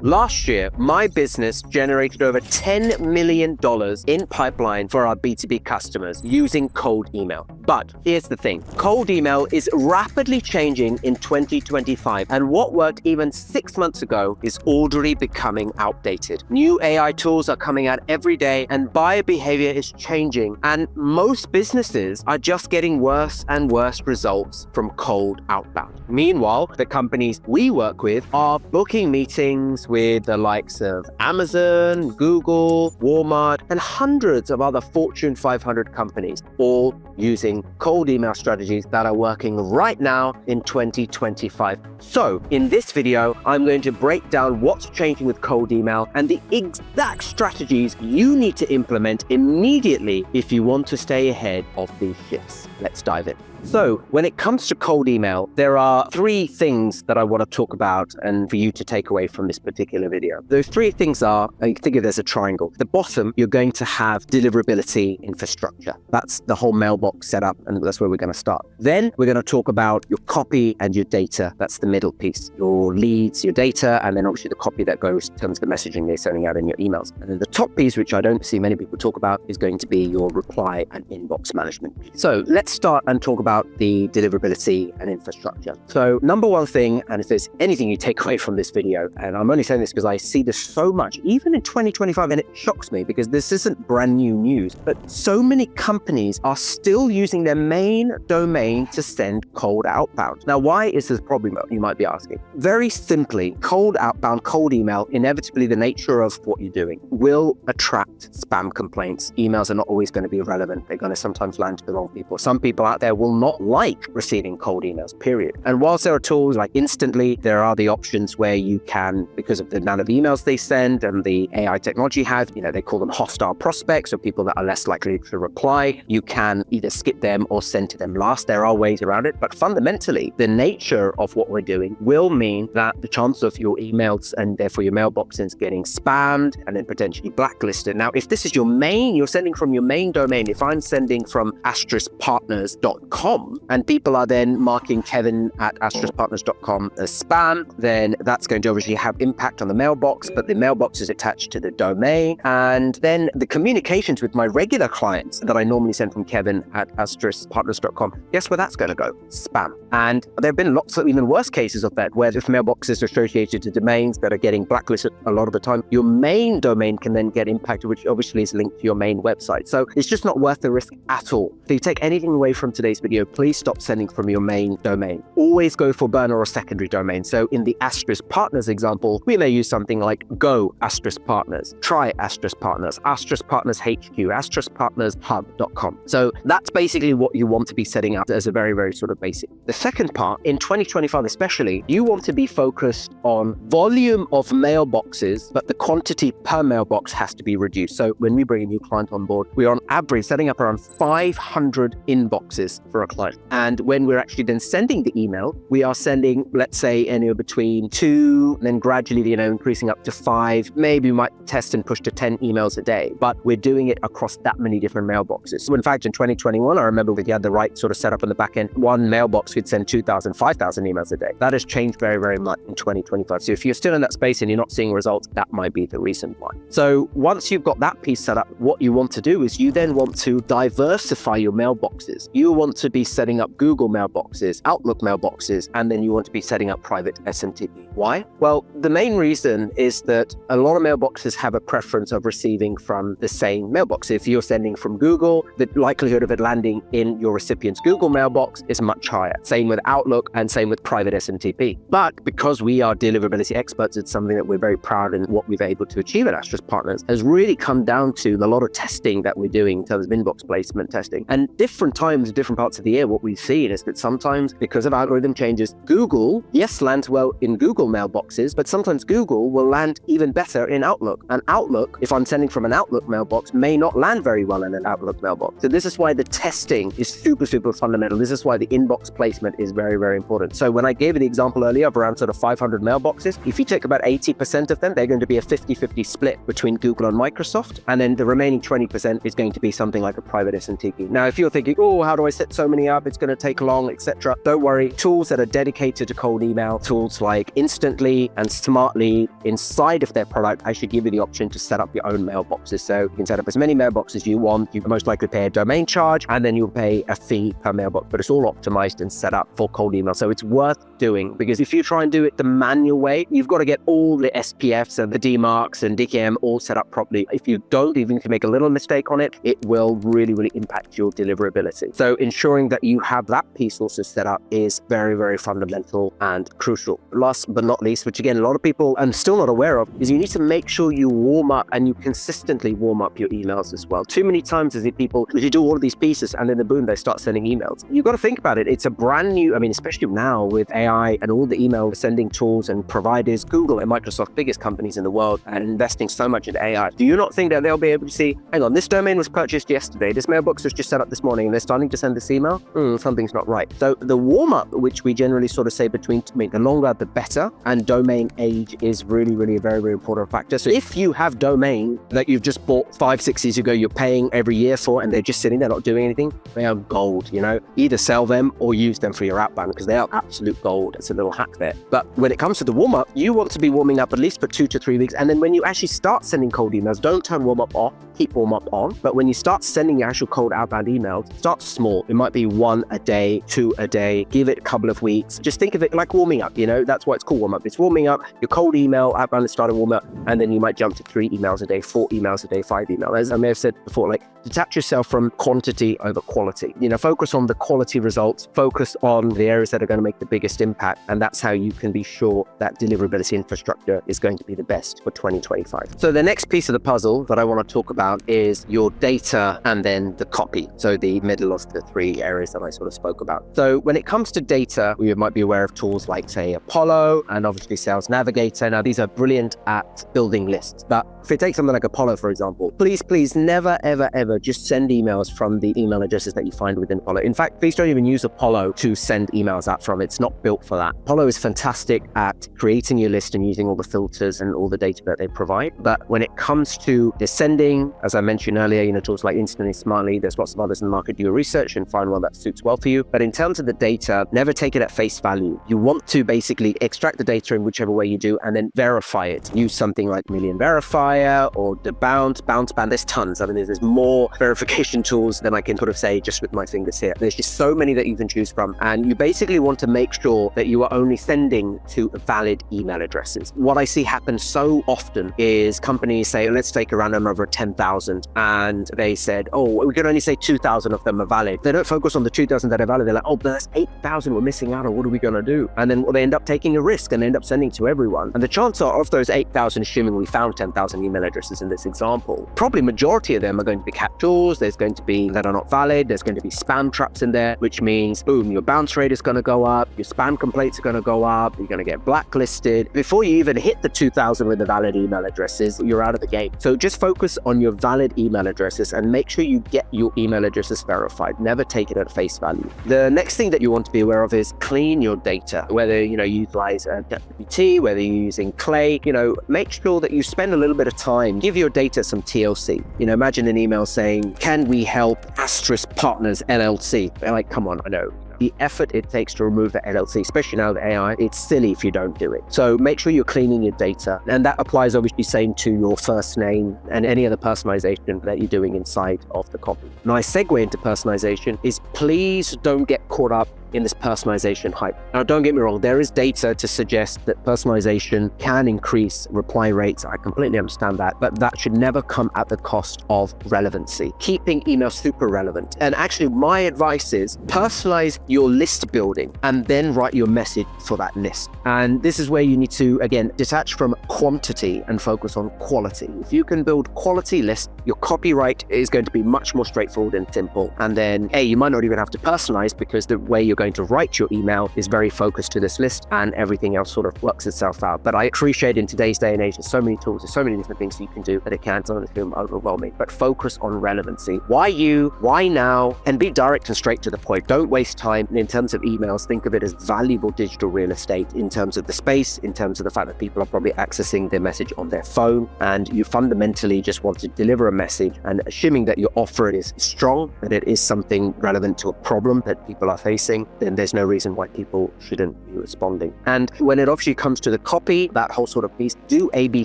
Last year, my business generated over $10 million in pipeline for our B2B customers using cold email. But here's the thing, cold email is rapidly changing in 2025, and what worked even 6 months ago is already becoming outdated. New AI tools are coming out every day, and buyer behavior is changing, and most businesses are just getting worse and worse results from cold outbound. Meanwhile, the companies we work with are booking meetings with the likes of Amazon, Google, Walmart, and hundreds of other Fortune 500 companies, all using cold email strategies that are working right now in 2025. So in this video, I'm going to break down what's changing with cold email and the exact strategies you need to implement immediately if you want to stay ahead of these shifts. Let's dive in. So when it comes to cold email, there are 3 things that I want to talk about and for you to take away from this particular video. Those 3 things are, you can think of it as a triangle. At the bottom, you're going to have deliverability infrastructure. That's the whole mailbox setup, and that's where we're going to start. Then we're going to talk about your copy and your data. That's the middle piece. Your leads, your data, and then obviously the copy that goes in terms of the messaging they're sending out in your emails. And then the top piece, which I don't see many people talk about, is going to be your reply and inbox management. So let's start and talk about the deliverability and infrastructure. So number one thing, and if there's anything you take away from this video, and I'm only saying this because I see this so much, even in 2025, and it shocks me because this isn't brand new news, but so many companies are still using their main domain to send cold outbound. Now, why is this a problem, you might be asking? Very simply, cold outbound, cold email, inevitably the nature of what you're doing will attract spam complaints. Emails are not always going to be relevant. They're going to sometimes land to the wrong people. Some people out there will not like receiving cold emails, period. And whilst there are tools like Instantly, there are the options where you can, because of the amount of emails they send and the AI technology have, they call them hostile prospects, or people that are less likely to reply. You can either skip them or send to them last. There are ways around it, but fundamentally, the nature of what we're doing will mean that the chance of your emails and therefore your mailboxes getting spammed and then potentially blacklisted. Now, if this is your main, you're sending from your main domain, if I'm sending from asteriskpartners.com, and people are then marking Kevin at asteriskpartners.com as spam, then that's going to obviously have impact on the mailbox, but the mailbox is attached to the domain. And then the communications with my regular clients that I normally send from Kevin at asteriskpartners.com, guess where that's going to go? Spam. And there have been lots of even worse cases of that, where if mailboxes are associated to domains that are getting blacklisted a lot of the time, your main domain can then get impacted, which obviously is linked to your main website. So it's just not worth the risk at all. If you take anything away from today's video, please stop sending from your main domain. Always go for burner or secondary domain. So in the Asterisk Partners example, we may use something like Go Asterisk Partners, Try Asterisk Partners, Asterisk Partners HQ, asteriskpartnershub.com. So that's basically what you want to be setting up as a very, very sort of basic. The second part, in 2025 especially, you want to be focused on volume of mailboxes, but the quantity per mailbox has to be reduced. So when we bring a new client on board, we are on average setting up around 500 inboxes for a client. And when we're actually then sending the email, we are sending, let's say, anywhere between 2, and then gradually, increasing up to 5. Maybe we might test and push to 10 emails a day, but we're doing it across that many different mailboxes. So in fact, in 2021, I remember we had the right sort of setup in the back end. One mailbox could send 2,000, 5,000 emails a day. That has changed very, very much in 2025. So if you're still in that space and you're not seeing results, that might be the reason why. So once you've got that piece set up, what you want to do is you then want to diversify your mailboxes. You want to be setting up Google mailboxes, Outlook mailboxes, and then you want to be setting up private SMTP. Why? Well, the main reason is that a lot of mailboxes have a preference of receiving from the same mailbox. If you're sending from Google, the likelihood of it landing in your recipient's Google mailbox is much higher. Same with Outlook and same with private SMTP. But because we are deliverability experts, it's something that we're very proud in what we've been able to achieve at Asterisk Partners has really come down to a lot of testing that we're doing in terms of inbox placement testing. And different times, different parts of the year, what we've seen is that sometimes because of algorithm changes, Google, yes, lands well in Google mailboxes, but sometimes Google will land even better in Outlook. And Outlook, if I'm sending from an Outlook mailbox, may not land very well in an Outlook mailbox. So this is why the testing is super, super fundamental. This is why the inbox placement is very, very important. So when I gave you the example earlier of around sort of 500 mailboxes, if you take about 80% of them, they're going to be a 50-50 split between Google and Microsoft. And then the remaining 20% is going to be something like a private SMTP. Now, if you're thinking, oh, how do I set so many warming up, it's going to take long, etc. Don't worry. Tools that are dedicated to cold email, tools like Instantly and Smartly inside of their product actually give you the option to set up your own mailboxes. So you can set up as many mailboxes as you want. You most likely pay a domain charge and then you'll pay a fee per mailbox, but it's all optimized and set up for cold email. So it's worth doing, because if you try and do it the manual way, you've got to get all the SPFs and the DMARCs and DKIM all set up properly. If you don't, even if you make a little mistake on it, it will really, really impact your deliverability. So ensuring that you have that piece also set up is very, very fundamental and crucial. Last but not least, which again, a lot of people are still not aware of, is you need to make sure you warm up and you consistently warm up your emails as well. Too many times I see people, you do all of these pieces and then boom, they start sending emails. You've got to think about it. It's a brand new, especially now with AI and all the email sending tools and providers, Google and Microsoft, biggest companies in the world, and investing so much in AI. Do you not think that they'll be able to see, hang on, this domain was purchased yesterday, this mailbox was just set up this morning, and they're starting to send this email? Something's not right. So the warm-up, which we generally sort of say the longer the better, and domain age is really, really a very, very important factor. So if you have domain that you've just bought 5-6 years ago, you're paying every year for, and they're just sitting there not doing anything, they are gold. Either sell them or use them for your outbound, because they are absolute gold. It's a little hack there. But when it comes to the warm-up, you want to be warming up at least for 2 to 3 weeks. And then when you actually start sending cold emails, don't turn warm-up off, keep warm-up on. But when you start sending your actual cold outbound emails, start small. It might be 1 a day, 2 a day, give it a couple of weeks. Just think of it like warming up, that's why it's called warm-up. It's warming up, your cold email, outbound is starting warm up, and then you might jump to 3 emails a day, 4 emails a day, 5 emails. As I may have said before, detach yourself from quantity over quality. Focus on the quality results, focus on the areas that are going to make the biggest impact, and that's how you can be sure that deliverability infrastructure is going to be the best for 2025. So the next piece of the puzzle that I want to talk about is your data and then the copy. So the middle of the 3 areas that I sort of spoke about. So when it comes to data, we might be aware of tools like, say, Apollo and obviously Sales Navigator. Now, these are brilliant at building lists. But if you take something like Apollo, for example, please never, ever, ever just send emails from the email addresses that you find within Apollo. In fact, please don't even use Apollo to send emails out from. It's not built for that. Apollo is fantastic at creating your list and using all the filters and all the data that they provide. But when it comes to the sending, as I mentioned earlier, tools like Instantly, Smartly, there's lots of others in the market. Do your research and find one that suits well for you. But in terms of the data, never take it at face value. You want to basically extract the data in whichever way you do and then verify it. Use something like Million Verifier or the Bounce Band. There's tons. There's more verification tools than I can sort of say just with my fingers here. There's just so many that you can choose from. And you basically want to make sure that you are only sending to valid email addresses. What I see happen so often is companies say, let's take a random number of 10,000, and they said, we can only say 2,000 of them are valid. They don't focus on the 2,000 that are valid. They're like, but that's 8,000 we're missing out on. What are we going to do? And then they end up taking a risk and end up sending to everyone. And the chance are of those 8,000, assuming we found 10,000 email addresses in this example, probably majority of them are going to be captures. There's going to be that are not valid. There's going to be spam traps in there, which means, boom, your bounce rate is going to go up. Your spam complaints are going to go up. You're going to get blacklisted. Before you even hit the 2,000 with the valid email addresses, you're out of the game. So just focus on your valid email addresses and make sure you get your email addresses verified. Never take it at face value. The next thing that you want to be aware of is clean your data. Whether you utilize ChatGPT, whether you're using Clay, make sure that you spend a little bit of time. Give your data some TLC. Imagine an email saying, "Can we help Asterisk Partners LLC?" They're like, come on, I know. The effort it takes to remove the LLC, especially now with AI, it's silly if you don't do it. So make sure you're cleaning your data. And that applies obviously same to your first name and any other personalization that you're doing inside of the copy. Nice segue into personalization is please don't get caught up in this personalization hype. Now, don't get me wrong, there is data to suggest that personalization can increase reply rates. I completely understand that, but that should never come at the cost of relevancy. Keeping email super relevant. And actually, my advice is personalize your list building and then write your message for that list. And this is where you need to, again, detach from quantity and focus on quality. If you can build quality lists, your copyright is going to be much more straightforward and simple. And then, you might not even have to personalize because the way you're going to write your email is very focused to this list, and everything else sort of works itself out. But I appreciate in today's day and age, there's so many tools, there's so many different things you can do that it can sometimes feel overwhelming. But focus on relevancy. Why you? Why now? And be direct and straight to the point. Don't waste time. In terms of emails, think of it as valuable digital real estate in terms of the space, in terms of the fact that people are probably accessing their message on their phone, and you fundamentally just want to deliver a message, and assuming that your offer is strong, that it is something relevant to a problem that people are facing, then there's no reason why people shouldn't be responding. And when it obviously comes to the copy, that whole sort of piece, do A/B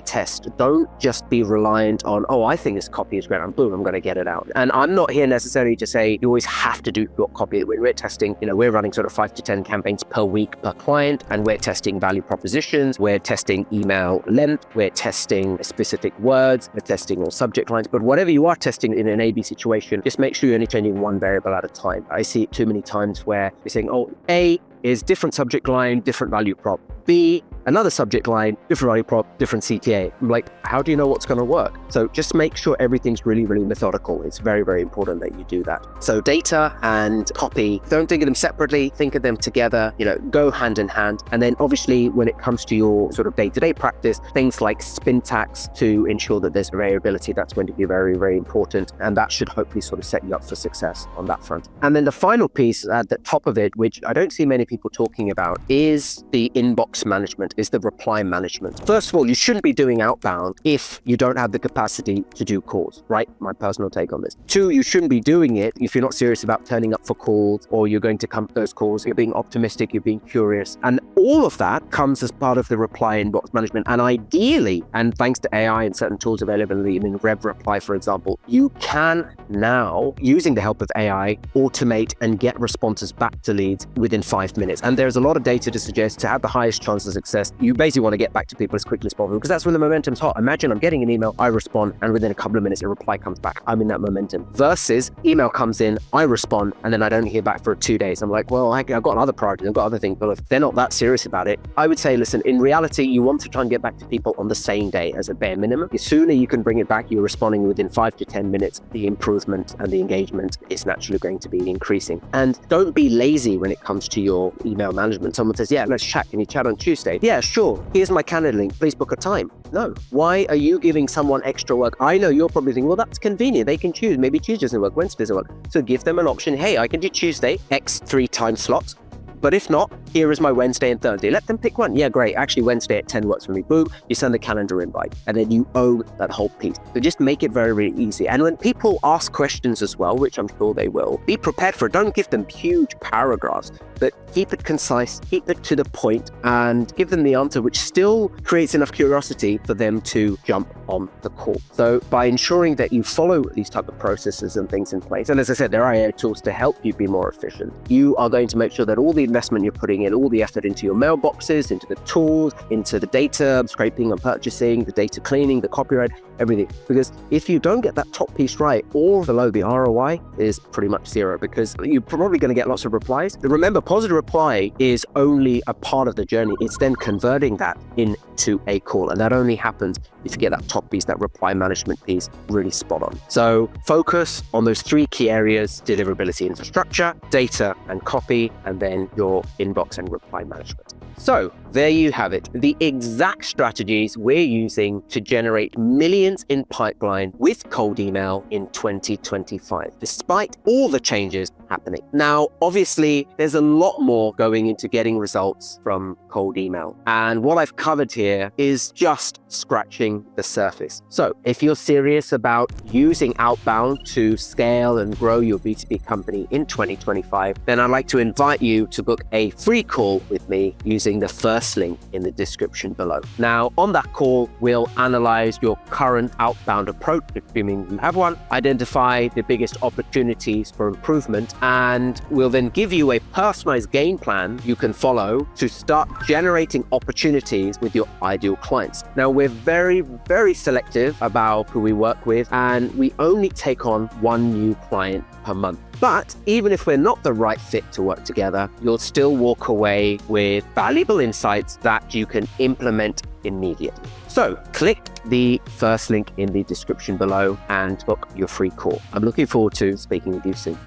test. Don't just be reliant on, oh, I think this copy is great, and boom, I'm going to get it out. And I'm not here necessarily to say you always have to do your copy. When we're testing, we're running sort of 5 to 10 campaigns per week per client, and we're testing value propositions, we're testing email length, we're testing specific words, we're testing all subject lines. But whatever you are testing in an A/B situation, just make sure you're only changing one variable at a time. I see it too many times where you're saying, oh, A is different subject line, different value prop. B, another subject line, different value prop, different CTA. I'm like, how do you know what's going to work? So just make sure everything's really, really methodical. It's very, very important that you do that. So data and copy, don't think of them separately, think of them together, go hand in hand. And then obviously when it comes to your sort of day-to-day practice, things like syntax to ensure that there's variability, that's going to be very, very important. And that should hopefully sort of set you up for success on that front. And then the final piece at the top of it, which I don't see many people talking about, is the inbox management, is the reply management. First of all, you shouldn't be doing outbound if you don't have the capacity to do calls, right? My personal take on this. 2, you shouldn't be doing it if you're not serious about turning up for calls, or you're going to come to those calls, you're being optimistic, you're being curious. And all of that comes as part of the reply inbox management. And ideally, and thanks to AI and certain tools available in Rev Reply, for example, you can now, using the help of AI, automate and get responses back to leads within 5 minutes. And there's a lot of data to suggest to have the highest chance of success, you basically want to get back to people as quickly as possible, because that's when the momentum's hot. Imagine I'm getting an email, I respond, and within a couple of minutes a reply comes back. I'm in that momentum. Versus email comes in, I respond, and then I don't hear back for 2 days. I'm like, well, I've got other priorities, I've got other things. But if they're not that serious about it, I would say, listen, in reality, you want to try and get back to people on the same day as a bare minimum. The sooner you can bring it back, you're responding within 5 to 10 minutes, the improvement and the engagement is naturally going to be increasing. And don't be lazy when it comes to your email management. Someone says, yeah, let's chat. Can you chat on Tuesday? Yeah, sure. Here's my calendar link. Please book a time. No. Why are you giving someone extra work? I know you're probably thinking, well, that's convenient. They can choose. Maybe Tuesday doesn't work, Wednesday doesn't work. So give them an option. Hey, I can do Tuesday, X 3 time slots. But if not, here is my Wednesday and Thursday. Let them pick one. Yeah, great. Actually, Wednesday at 10 works for me. Boom, you send the calendar invite, and then you own that whole piece. So just make it very, very easy. And when people ask questions as well, which I'm sure they will, be prepared for it. Don't give them huge paragraphs, but keep it concise, keep it to the point, and give them the answer, which still creates enough curiosity for them to jump on the call. So by ensuring that you follow these type of processes and things in place, and as I said, there are AI tools to help you be more efficient, you are going to make sure that all the investment you're putting in, all the effort into your mailboxes, into the tools, into the data scraping and purchasing, the data cleaning, the copyright, everything. Because if you don't get that top piece right, all below the ROI is pretty much zero, because you're probably going to get lots of replies. Remember, positive reply is only a part of the journey. It's then converting that into a call. And that only happens if you get that top piece, that reply management piece, really spot on. So focus on those 3 key areas: deliverability infrastructure, data and copy, and then your inbox and reply management. So there you have it, the exact strategies we're using to generate millions in pipeline with cold email in 2025, despite all the changes happening. Now, obviously, there's a lot more going into getting results from cold email. And what I've covered here is just scratching the surface. So if you're serious about using outbound to scale and grow your B2B company in 2025, then I'd like to invite you to book a free call with me using the first link in the description below. Now, on that call, we'll analyze your current outbound approach, assuming you have one, identify the biggest opportunities for improvement, and we'll then give you a personalized game plan you can follow to start generating opportunities with your ideal clients. Now, we're very, very selective about who we work with, and we only take on 1 new client per month. But even if we're not the right fit to work together, you'll still walk away with valuable insights that you can implement immediately. So click the first link in the description below and book your free call. I'm looking forward to speaking with you soon.